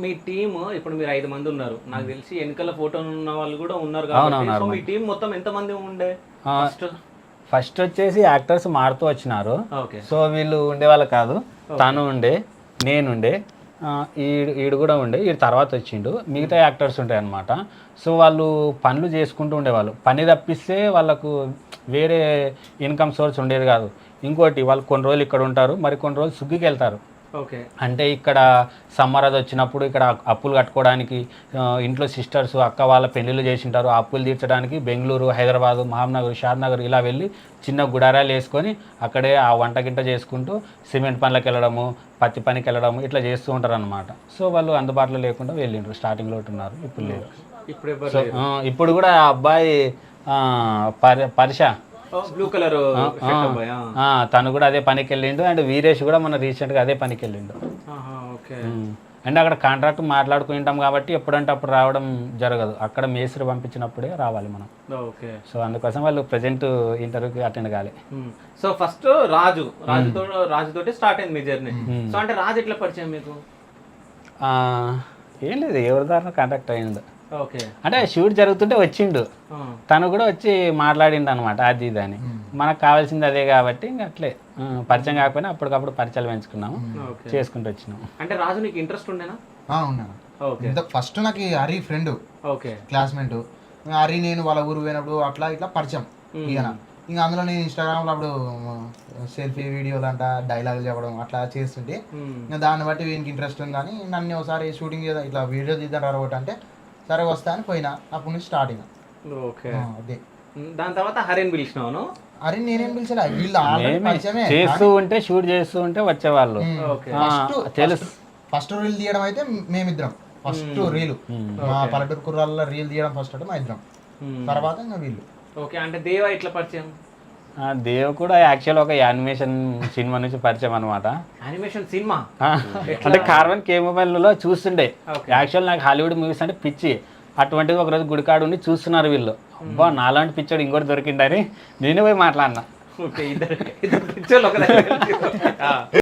మీ team ఇప్పుడు మీరు 5 మంది ఉన్నారు, నాకు తెలిసి వెనకాల ఫోటో ఉన్న వాళ్ళు కూడా ఉన్నారు కాబట్టి సో మీ టీం మొత్తం ఎంత మంది ఉండే? ఫస్ట్ వచ్చేసి యాక్టర్స్ మారుతూ వచ్చినారు. సో వీళ్ళు ఉండేవాళ్ళు కాదు, తను ఉండే, నేనుండే, ఈడు కూడా ఉండే, ఈడు తర్వాత వచ్చిండు. మిగతా యాక్టర్స్ ఉంటాయి అనమాట. సో వాళ్ళు పనులు చేసుకుంటూ ఉండేవాళ్ళు. పని తప్పిస్తే వాళ్ళకు వేరే ఇన్కమ్ సోర్స్ ఉండేది కాదు. ఇంకోటి వాళ్ళు కొన్ని రోజులు ఇక్కడ ఉంటారు, మరి కొన్ని రోజులు సుగ్గికి వెళ్తారు. ఓకే, అంటే ఇక్కడ సమ్మర్ అది వచ్చినప్పుడు ఇక్కడ అప్పులు కట్టుకోవడానికి ఇంట్లో సిస్టర్స్ అక్క వాళ్ళ పెళ్ళిళ్ళు చేసింటారు. ఆ అప్పులు తీర్చడానికి బెంగళూరు, హైదరాబాదు, మహబూబ్నగర్, షాద్నగర్ ఇలా వెళ్ళి చిన్న గుడారాలు వేసుకొని అక్కడే ఆ వంట గింట చేసుకుంటూ సిమెంట్ పనులకు వెళ్ళడము, పత్తి పనికి వెళ్ళడము ఇట్లా చేస్తూ ఉంటారు అనమాట. సో వాళ్ళు అందుబాటులో లేకుండా వెళ్ళిండ్రు. స్టార్టింగ్లో ఉంటున్నారు, ఇప్పుడు లేదు. సో ఇప్పుడు కూడా ఆ అబ్బాయి పరిష బ్లూ కలర్ తను కూడా అదే పనికి వెళ్ళిండు. అండ్ వీరేష్ కూడా మన రీసెంట్గా అదే పనికి వెళ్ళిండు. అండ్ అక్కడ కాంట్రాక్ట్ మాట్లాడుకుంటాం కాబట్టి ఎప్పుడంటే అప్పుడు రావడం జరగదు. అక్కడ మేస్త్రి పంపించినప్పుడే రావాలి మనం. సో అందుకోసం వాళ్ళు ప్రజెంట్ ఇంటర్వ్యూకి అటెండ్ కాలే. సో ఫస్ట్ రాజుతోటి స్టార్ట్ అయింది మీ జర్నీ. సో అంటే రాజు ఎట్లా పరిచయం మీకు? ఏం లేదు, ఎవరి ద్వారా కాంటాక్ట్ అయ్యిండు. ఓకే, అంటే షూట్ జరుగుతుంటే వచ్చిండు, తను కూడా వచ్చి మాట్లాడిండు అనమాట. అది ఇది అని మనకు కావాల్సింది అదే కాబట్టి ఇంకా అట్లే పరిచయం కాకపోయినా అప్పటికప్పుడు పరిచయాలు పెంచుకున్నాము, చేసుకుంటూ వచ్చినాము. అంటే రాజు నీకు ఇంట్రెస్ట్ ఉండేనా? ఉన్నాను. ఫస్ట్ నాకు హరి ఫ్రెండ్, క్లాస్మేట్. హరి నేను వాళ్ళ ఊరు పోయినప్పుడు అట్లా ఇట్లా పరిచయం. ఇంకా అందులో నేను ఇన్స్టాగ్రామ్లో అప్పుడు సెల్ఫీ వీడియోలు అంట డైలాగులు చెప్పడం అట్లా చేస్తుంటే ఇంకా దాన్ని బట్టి వీనికి ఇంట్రెస్ట్ ఉంది. కానీ నన్ను ఒకసారి షూటింగ్ చేద్దాం ఇట్లా వీడియో తీద్దాం ఒకటి అంటే సరే వస్తా అని పోయినా. అప్పటి నుంచి స్టార్టింగ్. ఓకే, అదే. దాని తర్వాత హరిని పిలిచినాను. హరిని నేనేం పిలిచలే, వీళ్ళు చేస్తూ ఉంటే షూట్ చేస్తూ ఉంటే వచ్చేవాళ్ళు. ఫస్ట్ రీల్ తీయడం అయితే మేమిద్దరం. ఫస్ట్ రీల్ మా పల్లెటూరు కుర్రాళ్ళ రీల్ తీయడం ఫస్ట్ అంటే మా ఇద్దరం, తర్వాత ఇంకా వీళ్ళు. ఓకే, అంటే దేవ ఇట్లా పరిచయం? దేవ్ కూడా యాక్చువల్ ఒక యానిమేషన్ సినిమా నుంచి పరిచయం అనమాట. యానిమేషన్ సినిమా అంటే కార్బన్ కే మొబైల్లో చూస్తుండే. యాక్చువల్ నాకు హాలీవుడ్ మూవీస్ అంటే పిచ్చి. అటువంటిది ఒకరోజు గుడికాడు ఉండి చూస్తున్నారు వీళ్ళు. అబ్బా నాలాంటి పిచ్చోడు ఇంకోటి దొరికిందని నేనే పోయి మాట్లాడినా.